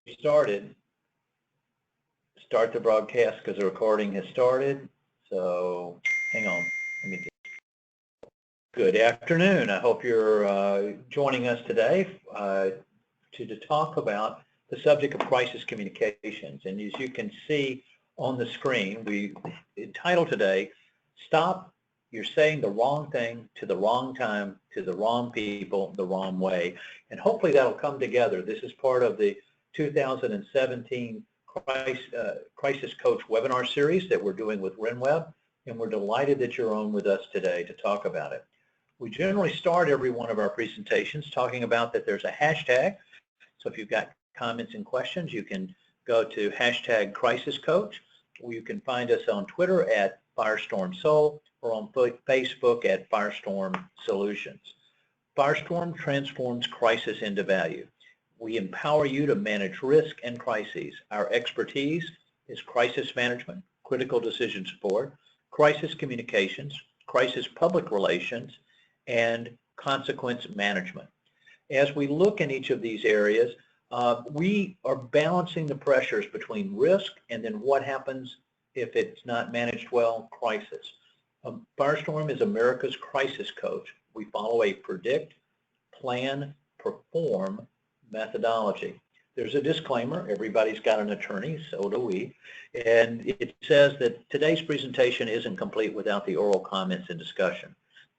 started. Start the broadcast because the recording has started. So hang on. Let me. Good afternoon. I hope you're joining us today to talk about the subject of crisis communications. And as you can see on the screen, we entitled today, Stop You're Saying the Wrong Thing to the Wrong Time to the Wrong People the Wrong Way. And hopefully that'll come together. This is part of the 2017 Crisis Coach webinar series that we're doing with RenWeb, and we're delighted that you're on with us today to talk about it. We generally start every one of our presentations talking about that there's a hashtag. So if you've got comments and questions, you can go to hashtag Crisis Coach, or you can find us on Twitter at Firestorm Soul, or on Facebook at Firestorm Solutions. Firestorm transforms crisis into value. We empower you to manage risk and crises. Our expertise is crisis management, critical decision support, crisis communications, crisis public relations, and consequence management. As we look in each of these areas, we are balancing the pressures between risk and then what happens if it's not managed well, crisis. Firestorm is America's crisis coach. We follow a predict, plan, perform methodology. There's a disclaimer. Everybody's got an attorney, so do we. And it says that today's presentation isn't complete without the oral comments and discussion.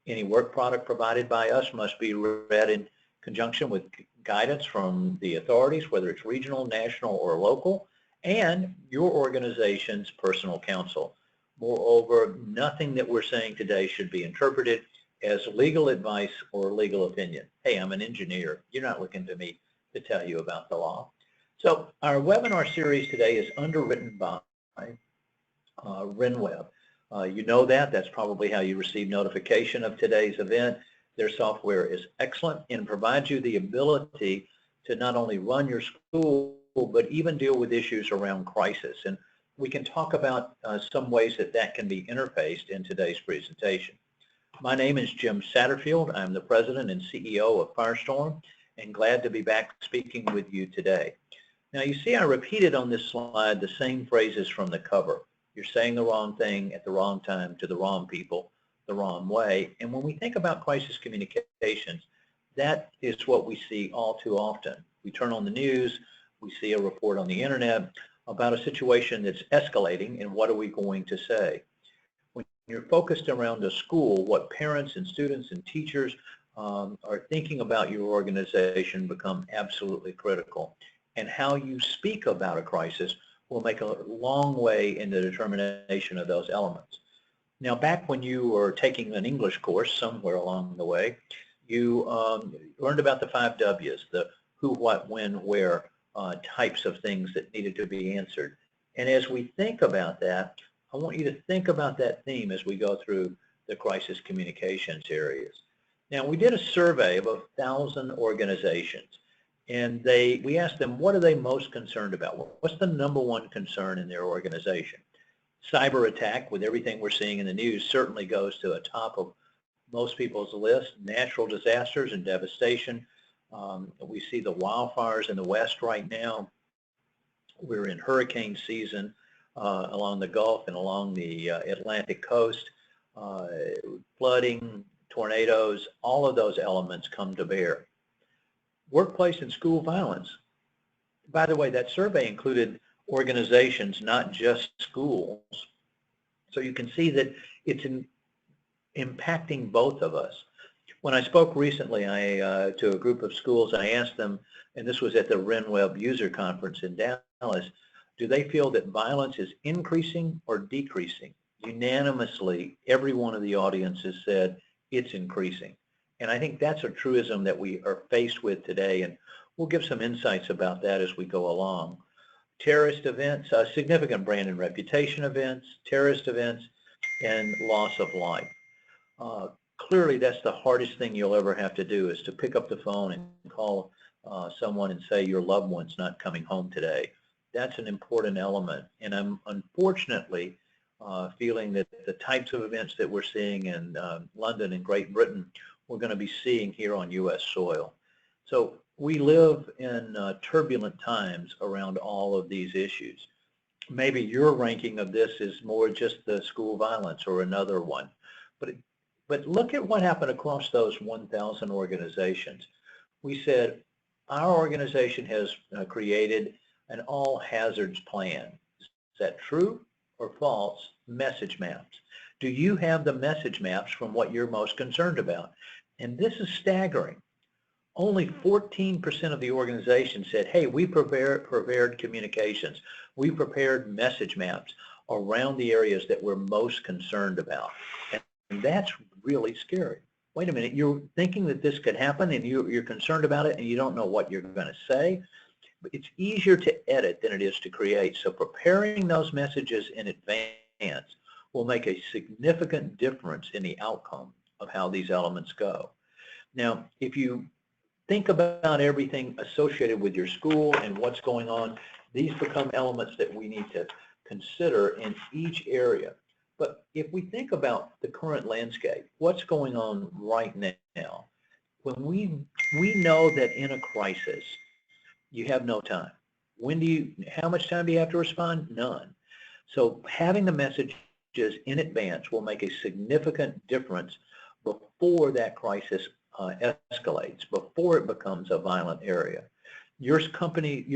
Any work product provided by us must be read in conjunction with guidance from the authorities, whether it's regional, national, or local, and your organization's personal counsel. Moreover, nothing that we're saying today should be interpreted as legal advice or legal opinion. Hey, I'm an engineer. You're not looking to me to tell you about the law. So our webinar series today is underwritten by RenWeb. You know that's probably how you receive notification of today's event. Their software is excellent and provides you the ability to not only run your school, but even deal with issues around crisis. And we can talk about some ways that can be interfaced in today's presentation. My name is Jim Satterfield. I'm the President and CEO of Firestorm, and glad to be back speaking with you today. Now you see I repeated on this slide the same phrases from the cover. You're saying the wrong thing at the wrong time to the wrong people the wrong way. And when we think about crisis communications, that is what we see all too often. We turn on the news, we see a report on the internet about a situation that's escalating, and what are we going to say? When you're focused around a school, what parents and students and teachers are thinking about your organization become absolutely critical. And how you speak about a crisis will make a long way in the determination of those elements. Now, back when you were taking an English course somewhere along the way, you learned about the 5 W's, the who, what, when, where types of things that needed to be answered. And as we think about that, I want you to think about that theme as we go through the crisis communications areas. Now, we did a survey of 1,000 organizations, and we asked them, what are they most concerned about? What's the #1 concern in their organization? Cyber attack, with everything we're seeing in the news, certainly goes to the top of most people's list. Natural disasters and devastation. We see the wildfires in the West right now. We're in hurricane season along the Gulf and along the Atlantic coast. Flooding, tornadoes, all of those elements come to bear. Workplace and school violence. By the way, that survey included organizations, not just schools. So you can see that it's impacting both of us. When I spoke recently to a group of schools, I asked them, and this was at the RenWeb user conference in Dallas, do they feel that violence is increasing or decreasing? Unanimously, every one of the audiences said it's increasing. And I think that's a truism that we are faced with today, and we'll give some insights about that as we go along. Terrorist events, significant brand and reputation events, terrorist events, and loss of life. Clearly, that's the hardest thing you'll ever have to do, is to pick up the phone and call someone and say your loved one's not coming home today. That's an important element, and I'm unfortunately feeling that the types of events that we're seeing in London and Great Britain, we're going to be seeing here on U.S. soil. So we live in turbulent times around all of these issues. Maybe your ranking of this is more just the school violence or another one, but look at what happened across those 1,000 organizations. We said our organization has created an all hazards plan. Is that true or false? Message maps. Do you have the message maps from what you're most concerned about? And this is staggering. Only 14% of the organization said, hey, we prepared communications. We prepared message maps around the areas that we're most concerned about. And that's really scary. Wait a minute, you're thinking that this could happen and you're concerned about it and you don't know what you're going to say. But it's easier to edit than it is to create. So preparing those messages in advance will make a significant difference in the outcome of how these elements go. Now, if you think about everything associated with your school and what's going on, these become elements that we need to consider in each area. But if we think about the current landscape, what's going on right now, when we know that in a crisis, you have no time. How much time do you have to respond? None. So having the messages in advance will make a significant difference before that crisis escalates, before it becomes a violent area. Your company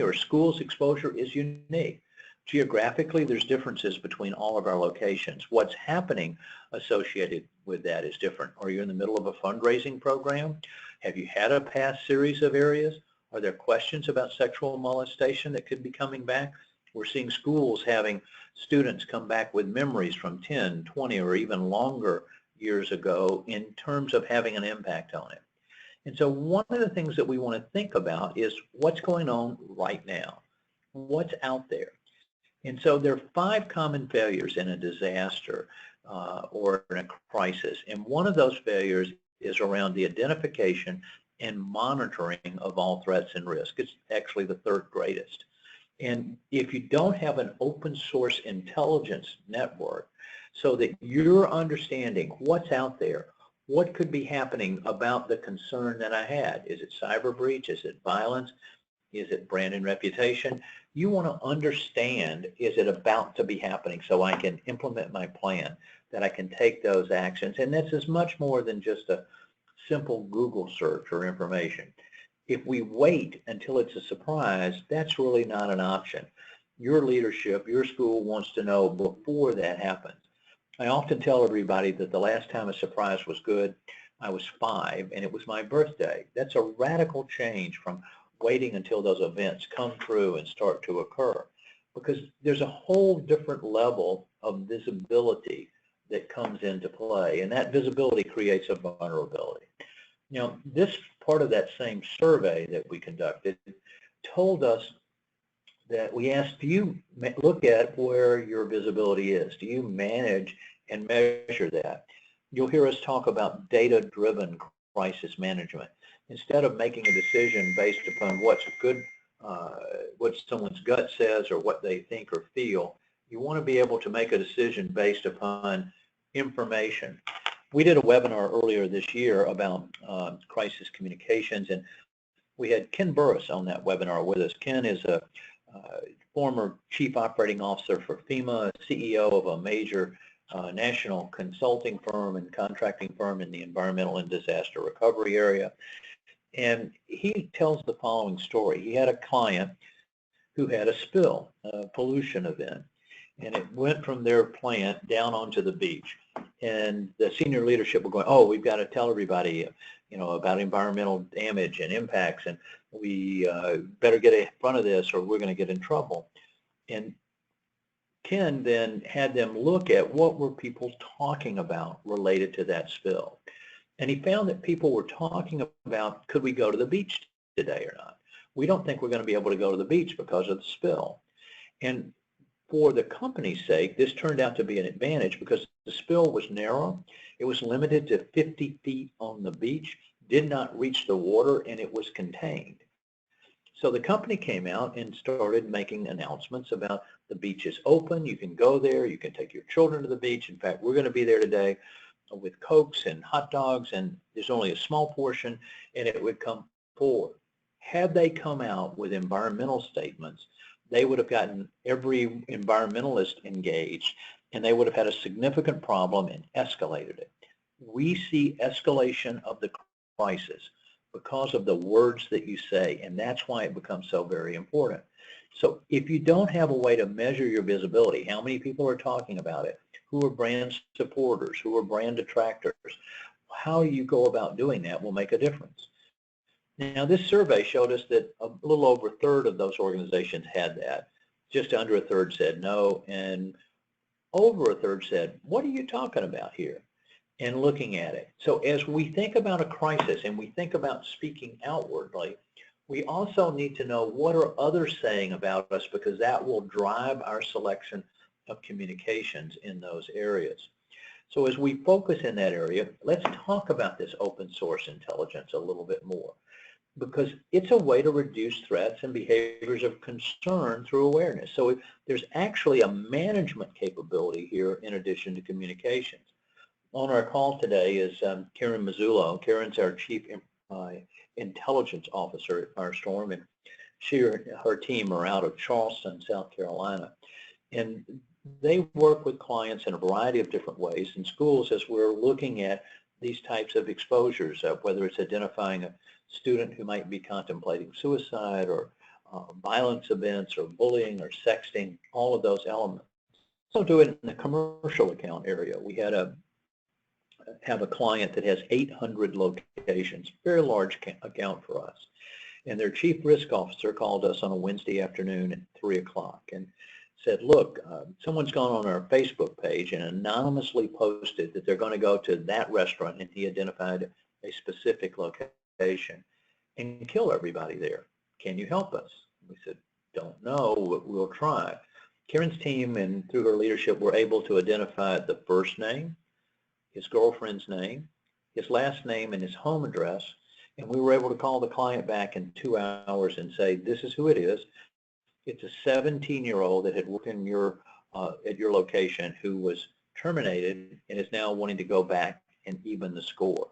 or school's exposure is unique. Geographically, there's differences between all of our locations. What's happening associated with that is different. Are you in the middle of a fundraising program? Have you had a past series of areas? Are there questions about sexual molestation that could be coming back? We're seeing schools having students come back with memories from 10, 20, or even longer years ago in terms of having an impact on it. And so one of the things that we want to think about is what's going on right now, what's out there. And so there are 5 common failures in a disaster or in a crisis. And one of those failures is around the identification and monitoring of all threats and risks. It's actually the 3rd greatest. And if you don't have an open source intelligence network so that you're understanding what's out there, what could be happening about the concern that I had, is it cyber breach, is it violence, is it brand and reputation? You want to understand, is it about to be happening so I can implement my plan, that I can take those actions. And this is much more than just a simple Google search or information. If we wait until it's a surprise, that's really not an option. Your leadership, your school wants to know before that happens. I often tell everybody that the last time a surprise was good, I was 5 and it was my birthday. That's a radical change from waiting until those events come true and start to occur, because there's a whole different level of visibility that comes into play, and that visibility creates a vulnerability. You know, this part of that same survey that we conducted told us that we asked, do you look at where your visibility is? Do you manage and measure that? You'll hear us talk about data-driven crisis management. Instead of making a decision based upon what's good, what someone's gut says or what they think or feel, you want to be able to make a decision based upon information. We did a webinar earlier this year about crisis communications, and we had Ken Burris on that webinar with us. Ken is a former chief operating officer for FEMA, CEO of a major national consulting firm and contracting firm in the environmental and disaster recovery area. And he tells the following story. He had a client who had a spill, a pollution event, and it went from their plant down onto the beach. And the senior leadership were going, oh, we've got to tell everybody, you know, about environmental damage and impacts, and we better get in front of this or we're going to get in trouble. And Ken then had them look at what were people talking about related to that spill. And he found that people were talking about, could we go to the beach today or not? We don't think we're going to be able to go to the beach because of the spill. And for the company's sake, this turned out to be an advantage because the spill was narrow. It was limited to 50 feet on the beach, did not reach the water, and it was contained. So the company came out and started making announcements about the beach is open, you can go there, you can take your children to the beach. In fact, we're going to be there today with Cokes and hot dogs, and there's only a small portion, and it would come support. Had they come out with environmental statements, they would have gotten every environmentalist engaged, and they would have had a significant problem and escalated it. We see escalation of the crisis because of the words that you say, and that's why it becomes so very important. So if you don't have a way to measure your visibility, how many people are talking about it, who are brand supporters, who are brand detractors, how you go about doing that will make a difference. Now, this survey showed us that a little over a third of those organizations had that. Just under a third said no, and over a third said, what are you talking about here? And looking at it. So as we think about a crisis and we think about speaking outwardly, we also need to know what are others saying about us, because that will drive our selection of communications in those areas. So as we focus in that area, let's talk about this open source intelligence a little bit more, because it's a way to reduce threats and behaviors of concern through awareness. So there's actually a management capability here in addition to communications. On our call today is Karen Mazzullo. Karen's our Chief Intelligence Officer at Firestorm, and her team are out of Charleston, South Carolina. And they work with clients in a variety of different ways in schools as we're looking at these types of exposures, whether it's identifying a student who might be contemplating suicide, or violence events, or bullying, or sexting, all of those elements. So do it in the commercial account area. We had have a client that has 800 locations, very large account for us. And their chief risk officer called us on a Wednesday afternoon at 3 o'clock and said, look, someone's gone on our Facebook page and anonymously posted that they're going to go to that restaurant, and he identified a specific location, and kill everybody there. Can you help us? We said, don't know, we'll try. Karen's team, and through her leadership, were able to identify the first name, his girlfriend's name, his last name, and his home address, and we were able to call the client back in 2 hours and say, this is who it is. It's a 17-year-old that had worked in at your location, who was terminated and is now wanting to go back and even the score.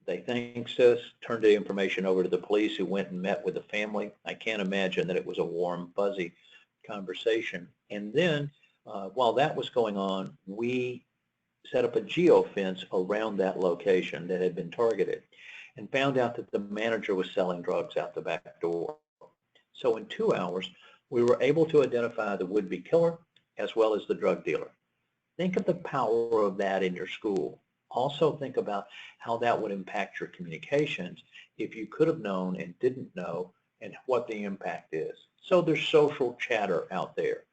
They thanked us, turned the information over to the police, who went and met with the family. I can't imagine that it was a warm, fuzzy conversation. And then while that was going on, we set up a geofence around that location that had been targeted, and found out that the manager was selling drugs out the back door. So in 2 hours, we were able to identify the would-be killer as well as the drug dealer. Think of the power of that in your school. Also think about how that would impact your communications if you could have known and didn't know, and what the impact is. So there's social chatter out there.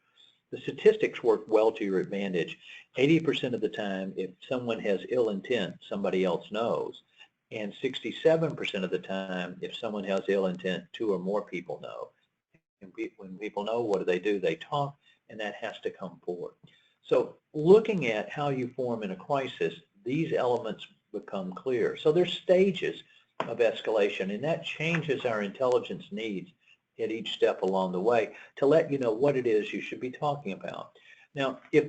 The statistics work well to your advantage. 80% of the time, if someone has ill intent, somebody else knows. And 67% of the time, if someone has ill intent, 2 or more people know. And when people know, what do? They talk, and that has to come forward. So looking at how you form in a crisis, these elements become clear. So there's stages of escalation, and that changes our intelligence needs at each step along the way to let you know what it is you should be talking about. Now, if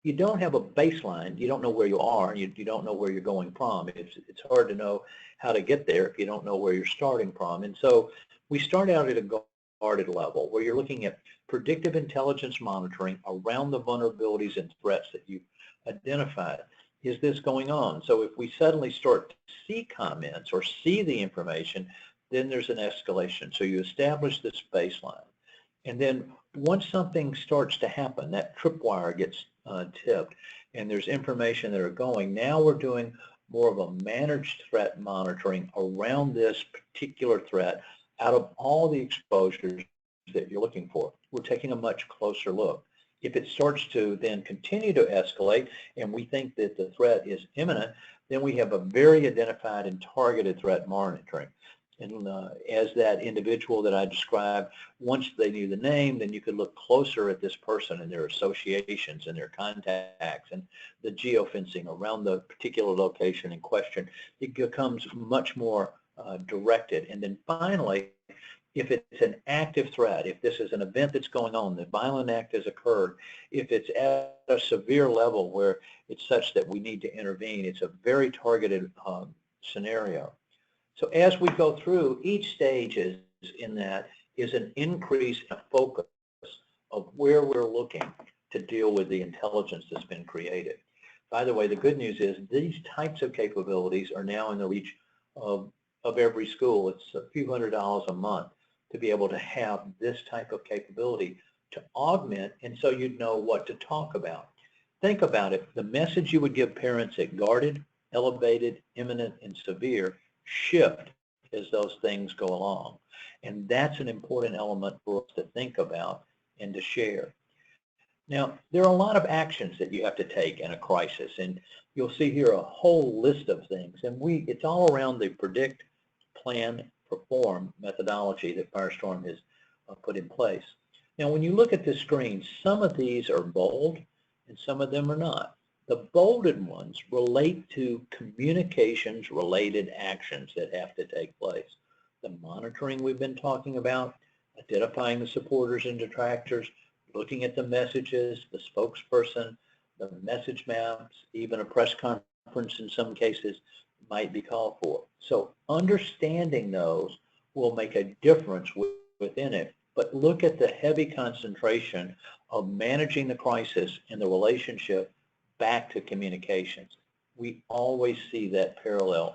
you don't have a baseline, you don't know where you are, and you don't know where you're going from. It's hard to know how to get there if you don't know where you're starting from. And so we start out at a guarded level, where you're looking at predictive intelligence monitoring around the vulnerabilities and threats that you've identified. Is this going on? So if we suddenly start to see comments or see the information, then there's an escalation. So you establish this baseline. And then once something starts to happen, that tripwire gets tipped, and there's information that are going, now we're doing more of a managed threat monitoring around this particular threat out of all the exposures that you're looking for. We're taking a much closer look. If it starts to then continue to escalate, and we think that the threat is imminent, then we have a very identified and targeted threat monitoring. And as that individual that I described, once they knew the name, then you could look closer at this person and their associations and their contacts and the geofencing around the particular location in question. It becomes much more directed. And then finally, if it's an active threat, if this is an event that's going on, the violent act has occurred, if it's at a severe level where it's such that we need to intervene, it's a very targeted scenario. So as we go through, each stage in that is an increase in focus of where we're looking to deal with the intelligence that's been created. By the way, the good news is these types of capabilities are now in the reach of every school. It's a few $100s a month to be able to have this type of capability to augment, and so you'd know what to talk about. Think about it. The message you would give parents at guarded, elevated, imminent, and severe shift as those things go along. And that's an important element for us to think about and to share. Now, there are a lot of actions that you have to take in a crisis, and you'll see here a whole list of things. And it's all around the Predict, Plan, Perform methodology that Firestorm has put in place. Now, when you look at this screen, some of these are bold and some of them are not. The bolded ones relate to communications-related actions that have to take place. The monitoring we've been talking about, identifying the supporters and detractors, looking at the messages, the spokesperson, the message maps, even a press conference in some cases might be called for. So understanding those will make a difference within it. But look at the heavy concentration of managing the crisis and the relationship back to communications. We always see that parallel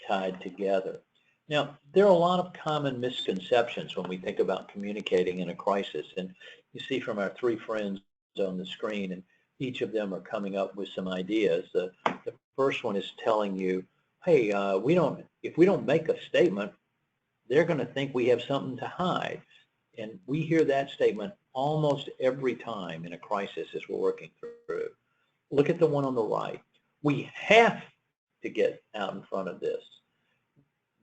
tied together. Now, there are a lot of common misconceptions when we think about communicating in a crisis, and you see from our three friends on the screen, and each of them are coming up with some ideas. The first one is telling you, hey, if we don't make a statement, they're going to think we have something to hide. And we hear that statement almost every time in a crisis as we're working through. Look at the one on the right. We have to get out in front of this.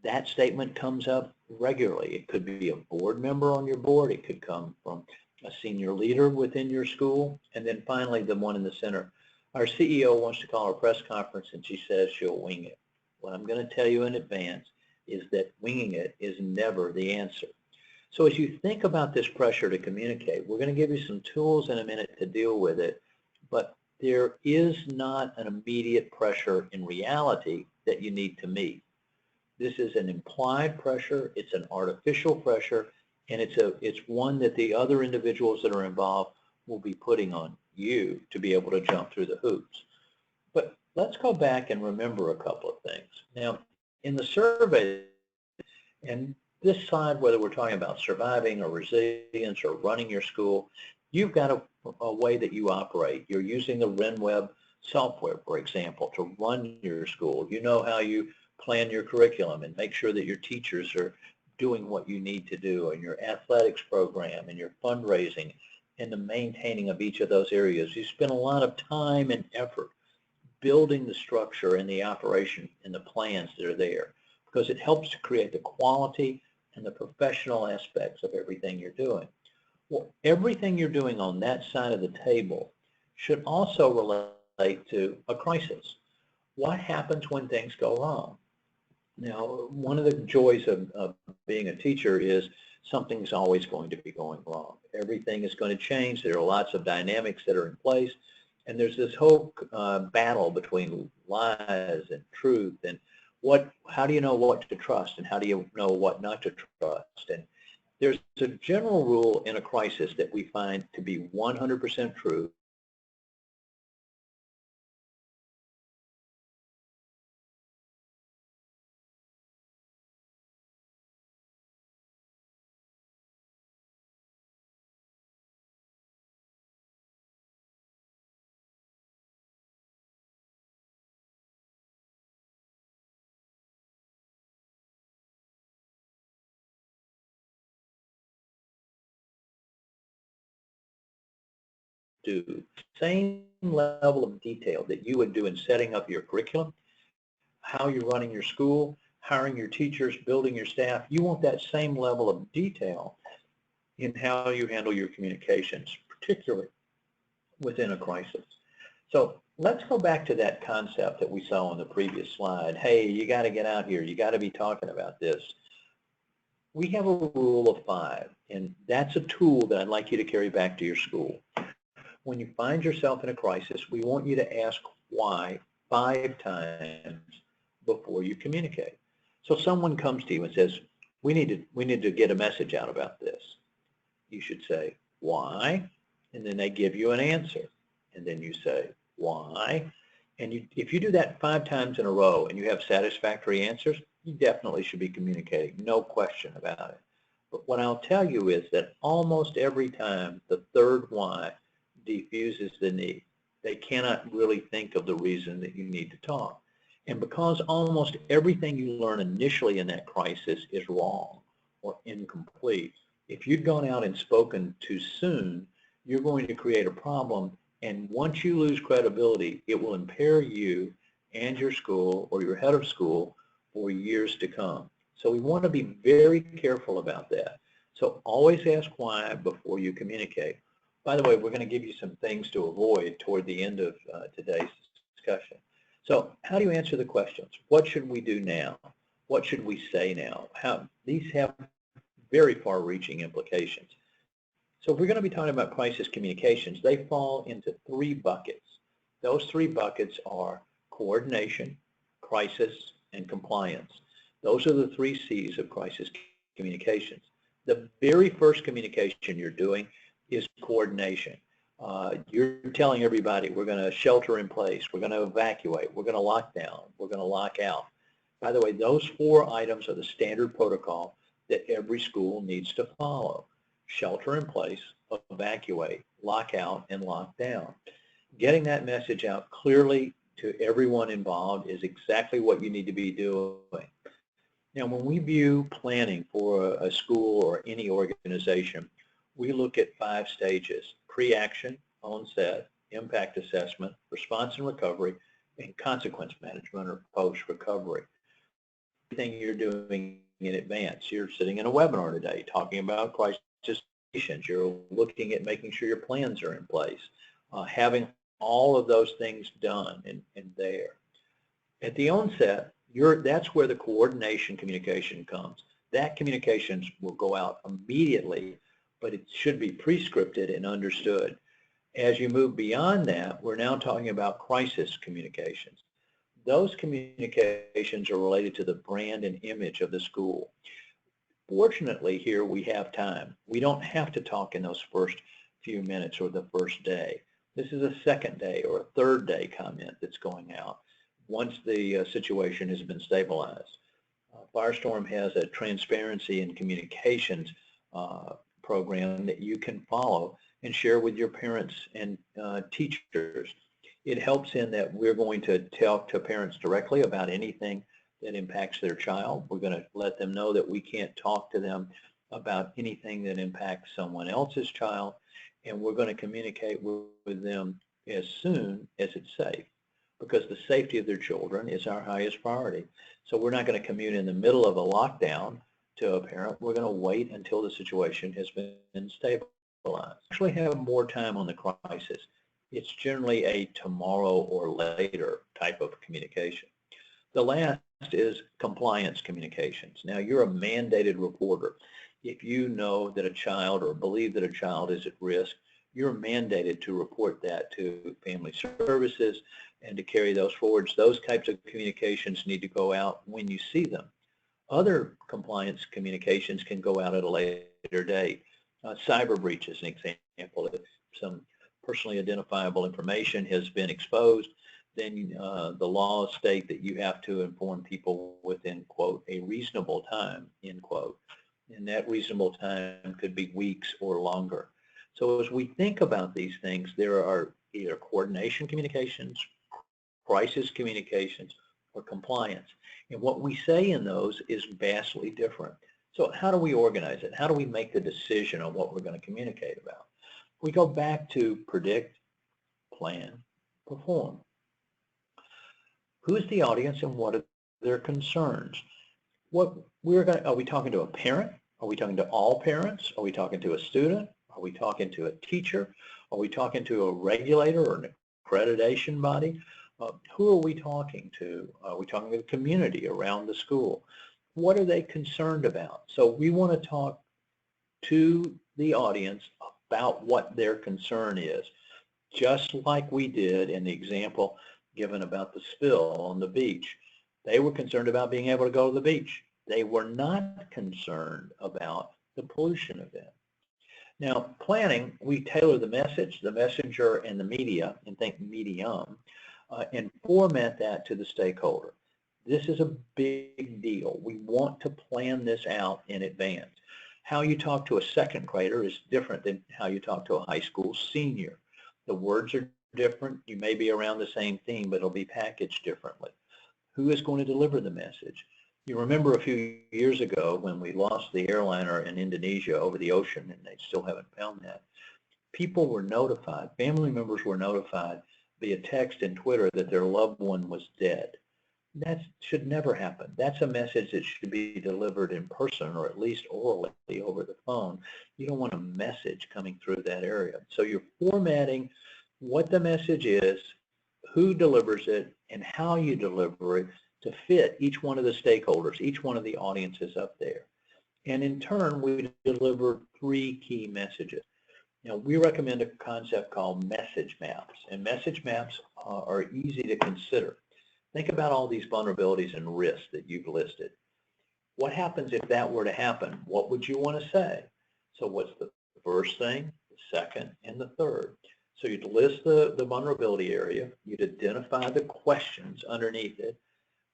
That statement comes up regularly. It could be a board member on your board. It could come from a senior leader within your school. And then finally, the one in the center. Our CEO wants to call a press conference and she says she'll wing it. What I'm going to tell you in advance is that winging it is never the answer. So as you think about this pressure to communicate, we're going to give you some tools in a minute to deal with it, but there is not an immediate pressure in reality that you need to meet. This is an implied pressure, it's an artificial pressure, and it's one that the other individuals that are involved will be putting on you to be able to jump through the hoops. But let's go back and remember a couple of things. Now, in the survey, and this side, whether we're talking about surviving or resilience or running your school, you've got a way that you operate. You're using the RenWeb software, for example, to run your school. You know how you plan your curriculum and make sure that your teachers are doing what you need to do, and your athletics program and your fundraising and the maintaining of each of those areas. You spend a lot of time and effort building the structure and the operation and the plans that are there, because it helps to create the quality and the professional aspects of everything you're doing. Well, everything you're doing on that side of the table should also relate to a crisis. What happens when things go wrong? Now, one of the joys of being a teacher is something's always going to be going wrong. Everything is going to change. There are lots of dynamics that are in place, and there's this whole battle between lies and truth, and how do you know what to trust, and how do you know what not to trust? And there's a general rule in a crisis that we find to be 100% true. Do same level of detail that you would do in setting up your curriculum, how you're running your school, hiring your teachers, building your staff. You want that same level of detail in how you handle your communications, particularly within a crisis. So let's go back to that concept that we saw on the previous slide. Hey, you got to get out here. You got to be talking about this. We have a rule of 5, and that's a tool that I'd like you to carry back to your school. When you find yourself in a crisis, we want you to ask why 5 times before you communicate. So someone comes to you and says, we need to get a message out about this. You should say, why? And then they give you an answer. And then you say, why? And if you do that 5 times in a row and you have satisfactory answers, you definitely should be communicating, no question about it. But what I'll tell you is that almost every time the third why diffuses the need. They cannot really think of the reason that you need to talk. And because almost everything you learn initially in that crisis is wrong or incomplete, if you'd gone out and spoken too soon, you're going to create a problem. And once you lose credibility, it will impair you and your school or your head of school for years to come. So we want to be very careful about that. So always ask why before you communicate. By the way, we're going to give you some things to avoid toward the end of today's discussion. So how do you answer the questions? What should we do now? What should we say now? These have very far-reaching implications. So if we're going to be talking about crisis communications, they fall into 3 buckets. Those 3 buckets are coordination, crisis, and compliance. Those are the 3 C's of crisis communications. The very first communication you're doing is coordination. You're telling everybody we're going to shelter in place, we're going to evacuate, we're going to lock down, we're going to lock out. By the way, those 4 items are the standard protocol that every school needs to follow. Shelter in place, evacuate, lock out, and lock down. Getting that message out clearly to everyone involved is exactly what you need to be doing. Now, when we view planning for a school or any organization, we look at 5 stages: pre-action, onset, impact assessment, response and recovery, and consequence management or post-recovery. Everything you're doing in advance. You're sitting in a webinar today talking about crisis communications. You're looking at making sure your plans are in place, having all of those things done and there. At the onset, that's where the coordination communication comes. That communications will go out immediately, but it should be pre-scripted and understood. As you move beyond that, we're now talking about crisis communications. Those communications are related to the brand and image of the school. Fortunately, here we have time. We don't have to talk in those first few minutes or the first day. This is a second day or a third day comment that's going out once the situation has been stabilized. Firestorm has a transparency and communications program that you can follow and share with your parents and teachers. It helps in that we're going to talk to parents directly about anything that impacts their child. We're going to let them know that we can't talk to them about anything that impacts someone else's child, and we're going to communicate with them as soon as it's safe, because the safety of their children is our highest priority. So we're not going to commute in the middle of a lockdown to a parent. We're going to wait until the situation has been stabilized. Actually have more time on the crisis. It's generally a tomorrow or later type of communication. The last is compliance communications. Now, you're a mandated reporter. If you know that a child or believe that a child is at risk, you're mandated to report that to family services and to carry those forward. Those types of communications need to go out when you see them. Other compliance communications can go out at a later date. Cyber breach is an example. If some personally identifiable information has been exposed, then the laws state that you have to inform people within, quote, a reasonable time, end quote. And that reasonable time could be weeks or longer. So as we think about these things, there are either coordination communications, crisis communications, or compliance. And what we say in those is vastly different. So how do we organize it? How do we make the decision on what we're going to communicate about? We go back to predict, plan, perform. Who's the audience and what are their concerns? Are we talking to a parent? Are we talking to all parents? Are we talking to a student? Are we talking to a teacher? Are we talking to a regulator or an accreditation body? Who are we talking to? Are we talking to the community around the school? What are they concerned about? So we want to talk to the audience about what their concern is, just like we did in the example given about the spill on the beach. They were concerned about being able to go to the beach. They were not concerned about the pollution event. Now, planning, we tailor the message, the messenger, and the media, and think medium, and format that to the stakeholder. This is a big deal. We want to plan this out in advance. How you talk to a second grader is different than how you talk to a high school senior. The words are different. You may be around the same theme, but it'll be packaged differently. Who is going to deliver the message? You remember a few years ago when we lost the airliner in Indonesia over the ocean, and they still haven't found that. People were notified, family members were notified via text and Twitter that their loved one was dead. That should never happen. That's a message that should be delivered in person or at least orally over the phone. You don't want a message coming through that area. So you're formatting what the message is, who delivers it, and how you deliver it to fit each one of the stakeholders, each one of the audiences up there. And in turn, we deliver 3 key messages. Now, we recommend a concept called message maps, and message maps are easy to consider. Think about all these vulnerabilities and risks that you've listed. What happens if that were to happen? What would you want to say? So what's the first thing, the second, and the third? So you'd list the vulnerability area, you'd identify the questions underneath it,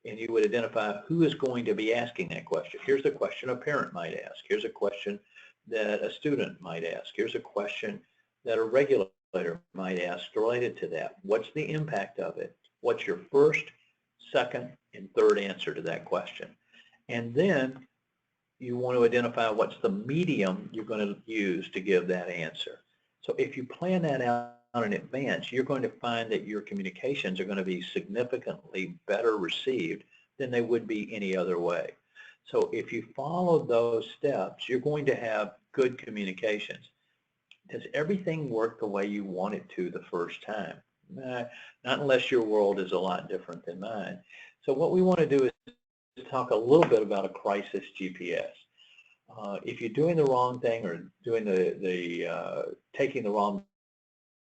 and you would identify who is going to be asking that question. Here's a question a parent might ask. Here's a question that a student might ask. Here's a question that a regulator might ask related to that. What's the impact of it? What's your first, second, and third answer to that question? And then you want to identify what's the medium you're going to use to give that answer. So if you plan that out in advance, you're going to find that your communications are going to be significantly better received than they would be any other way. So if you follow those steps, you're going to have good communications. Does everything work the way you want it to the first time? Not unless your world is a lot different than mine. So what we want to do is talk a little bit about a crisis GPS. If you're doing the wrong thing or doing taking the wrong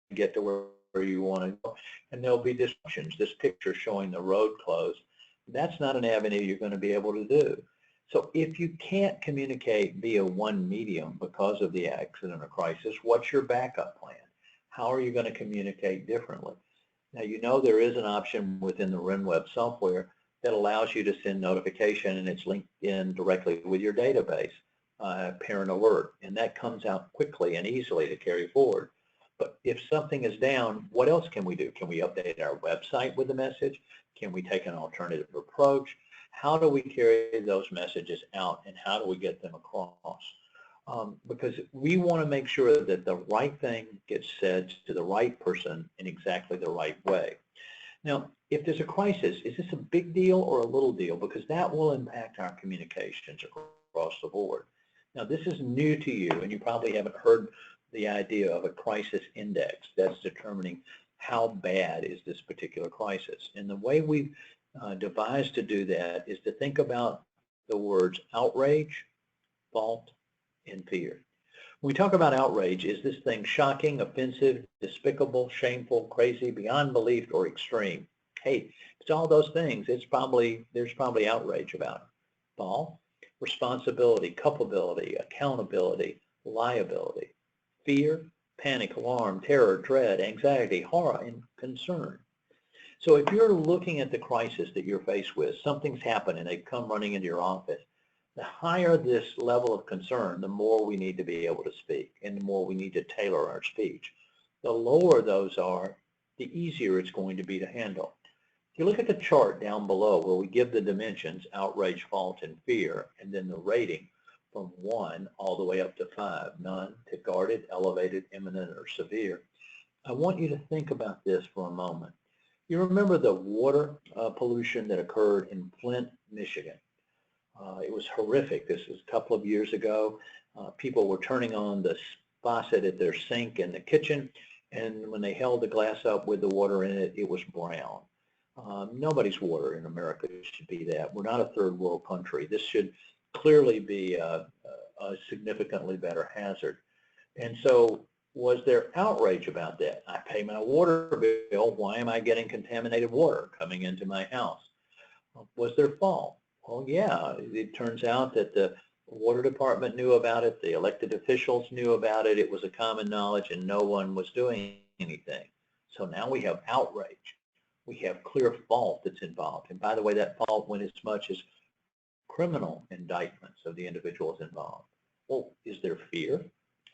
to get to where you want to go, and there'll be disruptions. This picture showing the road closed, that's not an avenue you're going to be able to do. So if you can't communicate via one medium because of the accident or crisis, what's your backup plan? How are you going to communicate differently? Now, you know there is an option within the RenWeb software that allows you to send notification, and it's linked in directly with your database, parent alert, and that comes out quickly and easily to carry forward. But if something is down, what else can we do? Can we update our website with the message? Can we take an alternative approach? How do we carry those messages out, and how do we get them across? Because we want to make sure that the right thing gets said to the right person in exactly the right way. Now, if there's a crisis, is this a big deal or a little deal? Because that will impact our communications across the board. Now, this is new to you, and you probably haven't heard the idea of a crisis index that's determining how bad is this particular crisis. And the way we've devised to do that is to think about the words outrage, fault, and fear. When we talk about outrage, is this thing shocking, offensive, despicable, shameful, crazy, beyond belief, or extreme? Hey, it's all those things. There's probably outrage about it. Fault, responsibility, culpability, accountability, liability. Fear, panic, alarm, terror, dread, anxiety, horror, and concern. So if you're looking at the crisis that you're faced with, something's happened and they've come running into your office, the higher this level of concern, the more we need to be able to speak and the more we need to tailor our speech. The lower those are, the easier it's going to be to handle. If you look at the chart down below where we give the dimensions, outrage, fault, and fear, and then the rating from 1 all the way up to 5, none to guarded, elevated, imminent, or severe, I want you to think about this for a moment. You remember the water pollution that occurred in Flint, Michigan. It was horrific. This was a couple of years ago. People were turning on the faucet at their sink in the kitchen, and when they held the glass up with the water in it, it was brown. Nobody's water in America should be that. We're not a third world country. This should clearly be a significantly better hazard. And so was there outrage about that? I pay my water bill. Why am I getting contaminated water coming into my house? Was their fault? Well, yeah, it turns out that the water department knew about it, the elected officials knew about it, it was a common knowledge, and no one was doing anything. So now we have outrage. We have clear fault that's involved. And by the way, that fault went as much as criminal indictments of the individuals involved. Well, is there fear?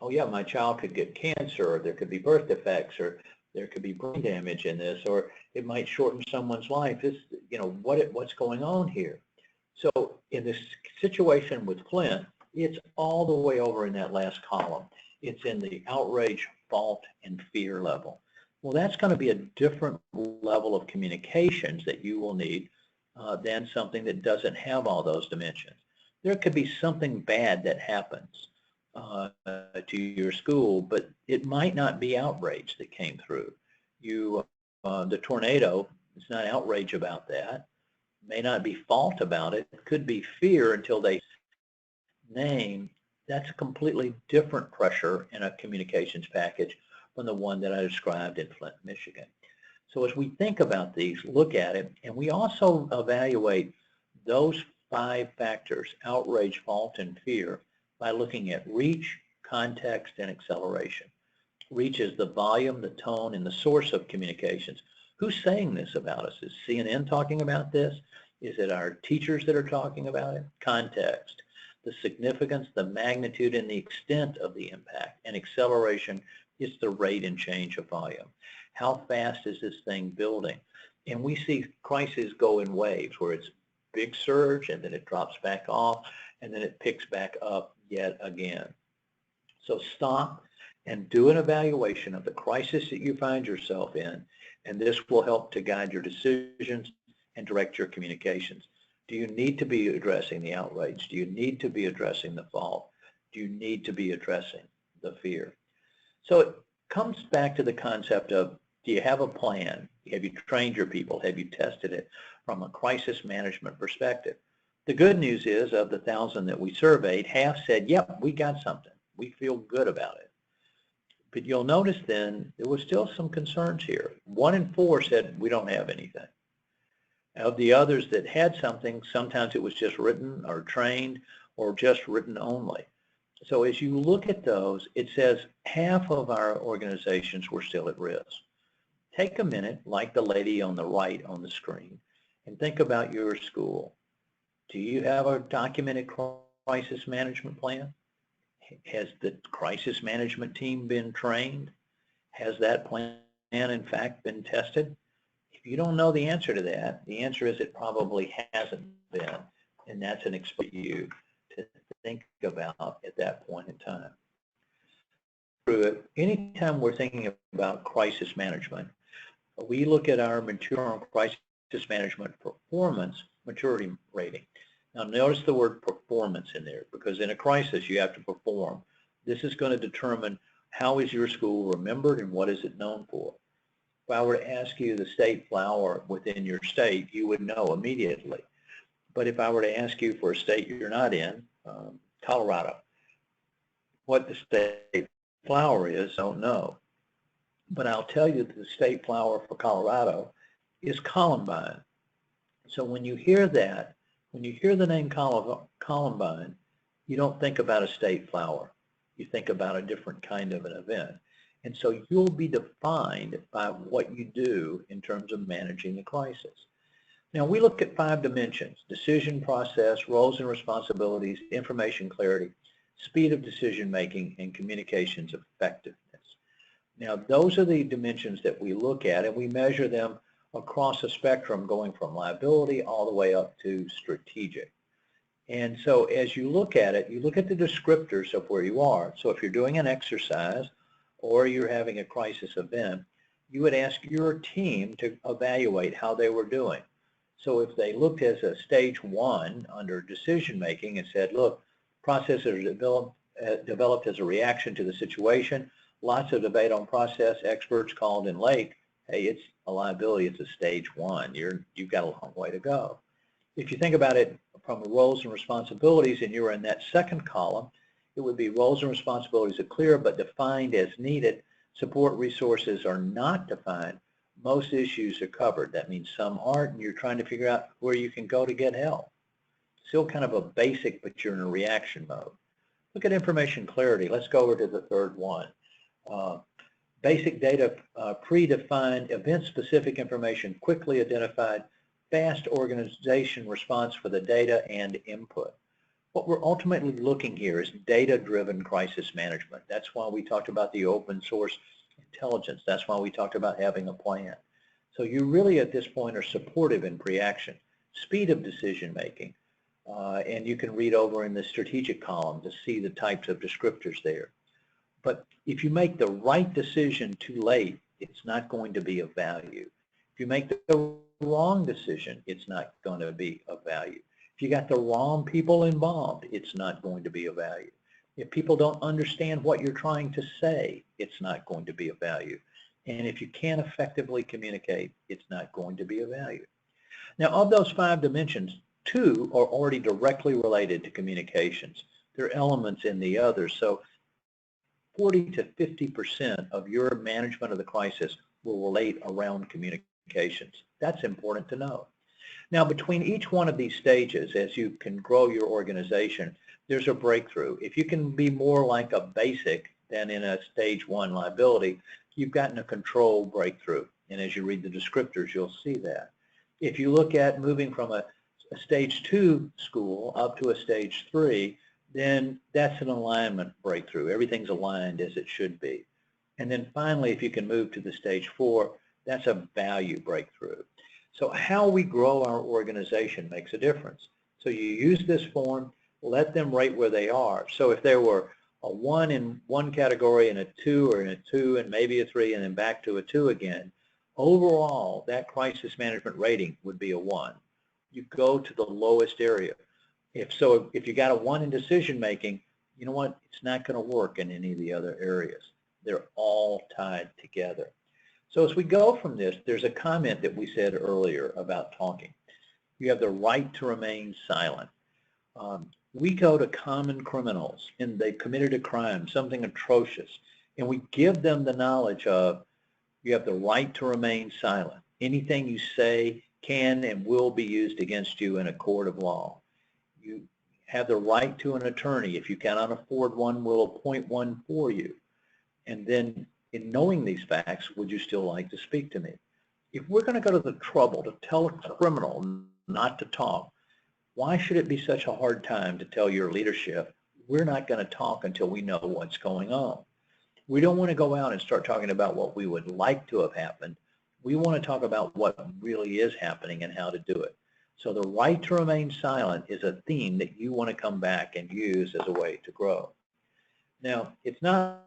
Oh yeah, my child could get cancer, or there could be birth defects, or there could be brain damage in this, or it might shorten someone's life. This, what's going on here? So in this situation with Flint, it's all the way over in that last column. It's in the outrage, fault, and fear level. Well, that's going to be a different level of communications that you will need than something that doesn't have all those dimensions. There could be something bad that happens to your school, but it might not be outrage that came through. The tornado, it's not outrage about that. May not be fault about it. It could be fear until they name. That's a completely different pressure in a communications package from the one that I described in Flint, Michigan. So as we think about these, look at it, and we also evaluate those 5 factors, outrage, fault, and fear, by looking at reach, context, and acceleration. Reach is the volume, the tone, and the source of communications. Who's saying this about us? Is CNN talking about this? Is it our teachers that are talking about it? Context, the significance, the magnitude, and the extent of the impact. And acceleration is the rate and change of volume. How fast is this thing building? And we see crises go in waves where it's big surge and then it drops back off and then it picks back up yet again. So stop and do an evaluation of the crisis that you find yourself in, and this will help to guide your decisions and direct your communications. Do you need to be addressing the outrage? Do you need to be addressing the fault? Do you need to be addressing the fear? So it comes back to the concept of, do you have a plan? Have you trained your people? Have you tested it from a crisis management perspective? The good news is, of the 1,000 that we surveyed, half said, yep, we got something. We feel good about it. But you'll notice then there was still some concerns here. 1 in 4 said, we don't have anything. Of the others that had something, sometimes it was just written or trained or just written only. So as you look at those, it says half of our organizations were still at risk. Take a minute, like the lady on the right on the screen, and think about your school. Do you have a documented crisis management plan? Has the crisis management team been trained? Has that plan in fact been tested? If you don't know the answer to that, the answer is it probably hasn't been, and that's an expert for you to think about at that point in time. Anytime we're thinking about crisis management, we look at our mature crisis management performance maturity rating. Now notice the word performance in there, because in a crisis you have to perform. This is going to determine how is your school remembered and what is it known for. If I were to ask you the state flower within your state, you would know immediately. But if I were to ask you for a state you're not in, Colorado, what the state flower is, don't know. But I'll tell you that the state flower for Colorado is columbine. So when you hear that, when you hear the name columbine, you don't think about a state flower. You think about a different kind of an event. And so you'll be defined by what you do in terms of managing the crisis. Now we look at 5 dimensions: decision process, roles and responsibilities, information clarity, speed of decision making, and communications effectiveness. Now those are the dimensions that we look at, and we measure them across a spectrum going from liability all the way up to strategic. And so as you look at it, you look at the descriptors of where you are. So if you're doing an exercise or you're having a crisis event, you would ask your team to evaluate how they were doing. So if they looked as a stage 1 under decision making and said, look, processes are developed as a reaction to the situation, lots of debate on process, experts called in late, hey, it's a liability, it's a stage 1. You've got a long way to go. If you think about it from the roles and responsibilities, and you're in that second column, it would be roles and responsibilities are clear but defined as needed. Support resources are not defined most issues are covered. That means some aren't, and you're trying to figure out where you can go to get help. Still kind of a basic, but you're in a reaction mode. Look at information clarity. Let's go over to the third one. Basic data, predefined, event-specific information, quickly identified, fast organization response for the data and input. What we're ultimately looking here is data-driven crisis management. That's why we talked about the open source intelligence. That's why we talked about having a plan. So you really at this point are supportive in pre-action, speed of decision making, and you can read over in the strategic column to see the types of descriptors there. But if you make the right decision too late, it's not going to be of value. If you make the wrong decision, it's not going to be of value. If you got the wrong people involved, it's not going to be of value. If people don't understand what you're trying to say, it's not going to be of value. And if you can't effectively communicate, it's not going to be of value. Now, of those 5 dimensions, 2 are already directly related to communications. There are elements in the others. So 40 to 50% of your management of the crisis will relate around communications. That's important to know. Now, between each one of these stages, as you can grow your organization, there's a breakthrough. If you can be more like a basic than in a stage 1 liability, you've gotten a control breakthrough. And as you read the descriptors, you'll see that. If you look at moving from a stage 2 school up to a stage 3, then that's an alignment breakthrough. Everything's aligned as it should be. And then finally, if you can move to the stage 4, that's a value breakthrough. So how we grow our organization makes a difference. So you use this form, let them rate where they are. So if there were a 1 in one category and a 2 or a 2 and maybe a 3 and then back to a 2 again, overall that crisis management rating would be a 1. You go to the lowest area. If you got a 1 in decision making, you know what? It's not going to work in any of the other areas. They're all tied together. So as we go from this, there's a comment that we said earlier about talking. You have the right to remain silent. We go to common criminals and they've committed a crime, something atrocious, and we give them the knowledge of you have the right to remain silent. Anything you say can and will be used against you in a court of law. You have the right to an attorney. If you cannot afford one, we'll appoint one for you. And then in knowing these facts, would you still like to speak to me? If we're going to go to the trouble to tell a criminal not to talk, why should it be such a hard time to tell your leadership, we're not going to talk until we know what's going on? We don't want to go out and start talking about what we would like to have happened. We want to talk about what really is happening and how to do it. So the right to remain silent is a theme that you want to come back and use as a way to grow. Now, it's not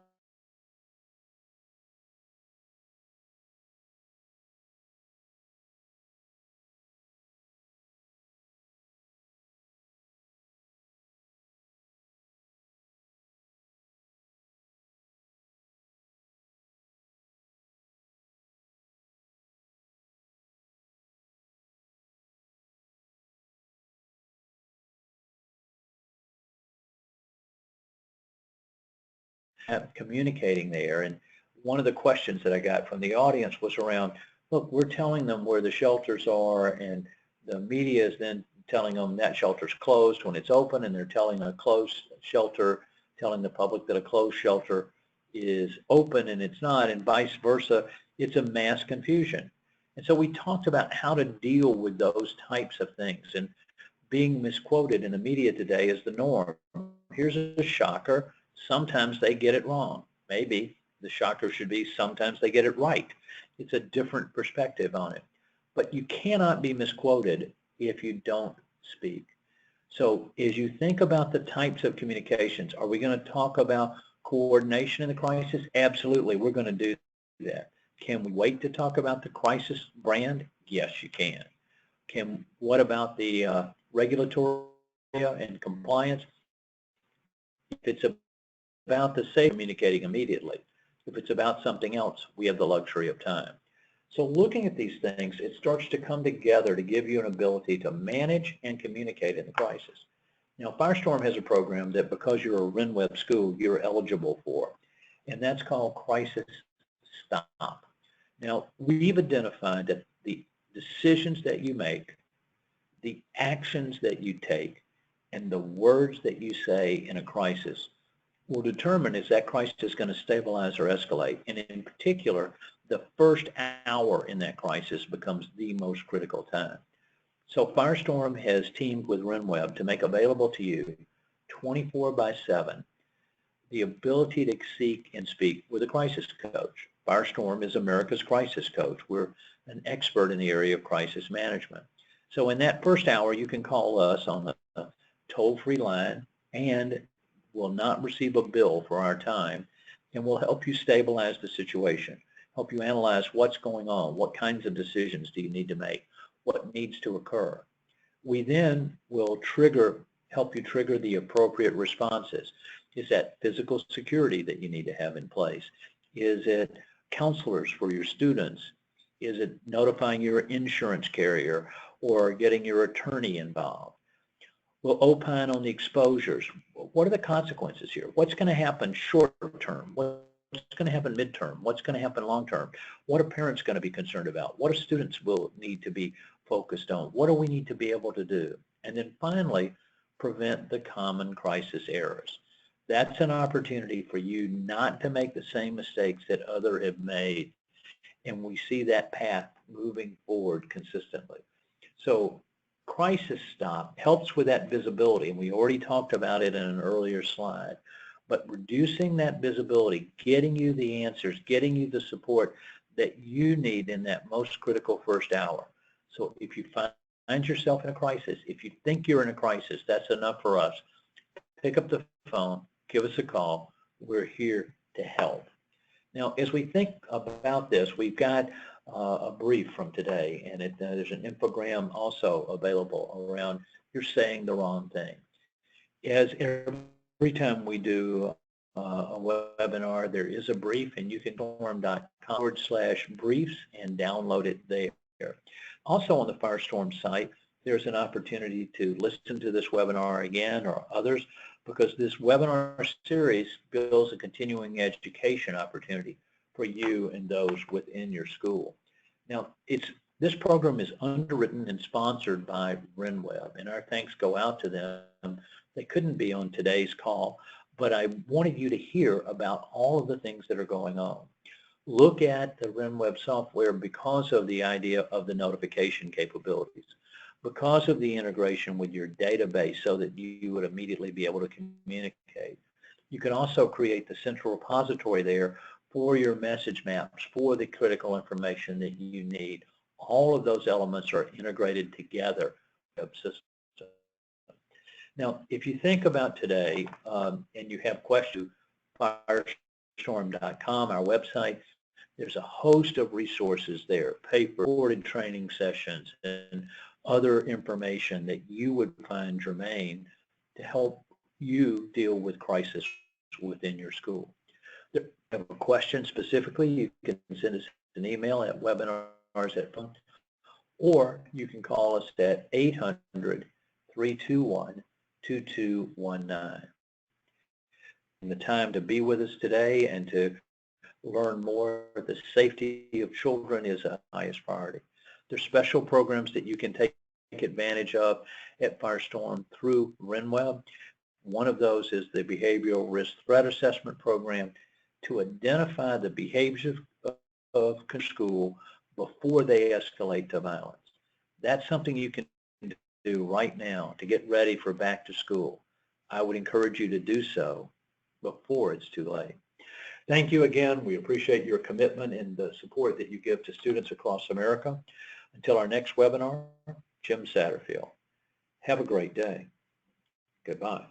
communicating there. And one of the questions that I got from the audience was around, look, we're telling them where the shelters are, and the media is then telling them that shelter's closed when it's open, and they're telling a closed shelter, telling the public that a closed shelter is open and it's not, and vice versa. It's a mass confusion. And so we talked about how to deal with those types of things, and being misquoted in the media today is the norm. Here's a shocker. Sometimes they get it wrong. Maybe the shocker should be sometimes they get it right. It's a different perspective on it. But you cannot be misquoted if you don't speak. So as you think about the types of communications, are we going to talk about coordination in the crisis? Absolutely, we're going to do that. Can we wait to talk about the crisis brand? Yes, you can. What about the regulatory and compliance? If it's about the safe, communicating immediately. If it's about something else, we have the luxury of time. So looking at these things, it starts to come together to give you an ability to manage and communicate in the crisis. Now, Firestorm has a program that because you're a RenWeb school, you're eligible for, and that's called Crisis Stop. Now, we've identified that the decisions that you make, the actions that you take, and the words that you say in a crisis will determine is that crisis going to stabilize or escalate. And in particular, the first hour in that crisis becomes the most critical time. So Firestorm has teamed with RenWeb to make available to you 24/7 the ability to seek and speak with a crisis coach. Firestorm is America's crisis coach. We're an expert in the area of crisis management. So in that first hour, you can call us on the toll-free line and will not receive a bill for our time, and we'll help you stabilize the situation, help you analyze what's going on, what kinds of decisions do you need to make, what needs to occur. We then will help you trigger the appropriate responses. Is that physical security that you need to have in place? Is it counselors for your students? Is it notifying your insurance carrier or getting your attorney involved? We'll opine on the exposures. What are the consequences here? What's going to happen short term? What's going to happen midterm? What's going to happen long term? What are parents going to be concerned about? What are students will need to be focused on? What do we need to be able to do? And then finally, prevent the common crisis errors. That's an opportunity for you not to make the same mistakes that others have made. And we see that path moving forward consistently. So Crisis Stop helps with that visibility, and we already talked about it in an earlier slide. But reducing that visibility, getting you the answers, getting you the support that you need in that most critical first hour. So if you find yourself in a crisis, if you think you're in a crisis, that's enough for us. Pick up the phone, give us a call. We're here to help. Now, as we think about this, we've got a brief from today, and there's an infogram also available around you're saying the wrong thing. As every time we do a webinar, there is a brief, and you can go to firestorm.com/briefs and download it there. Also on the Firestorm site, there's an opportunity to listen to this webinar again or others, because this webinar series builds a continuing education opportunity for you and those within your school. Now, this program is underwritten and sponsored by RenWeb, and our thanks go out to them. They couldn't be on today's call, but I wanted you to hear about all of the things that are going on. Look at the RenWeb software because of the idea of the notification capabilities, because of the integration with your database so that you would immediately be able to communicate. You can also create the central repository there for your message maps, for the critical information that you need. All of those elements are integrated together. Now, if you think about today and you have questions, firestorm.com, our website, there's a host of resources there, paper, recorded training sessions, and other information that you would find germane to help you deal with crisis within your school. If you have a question specifically, you can send us an email at webinars@phone, or you can call us at 800-321-2219. And the time to be with us today and to learn more, the safety of children is the highest priority. There's special programs that you can take advantage of at Firestorm through RenWeb. One of those is the Behavioral Risk Threat Assessment Program to identify the behaviors of school before they escalate to violence. That's something you can do right now to get ready for back to school. I would encourage you to do so before it's too late. Thank you again. We appreciate your commitment and the support that you give to students across America. Until our next webinar, Jim Satterfield. Have a great day. Goodbye.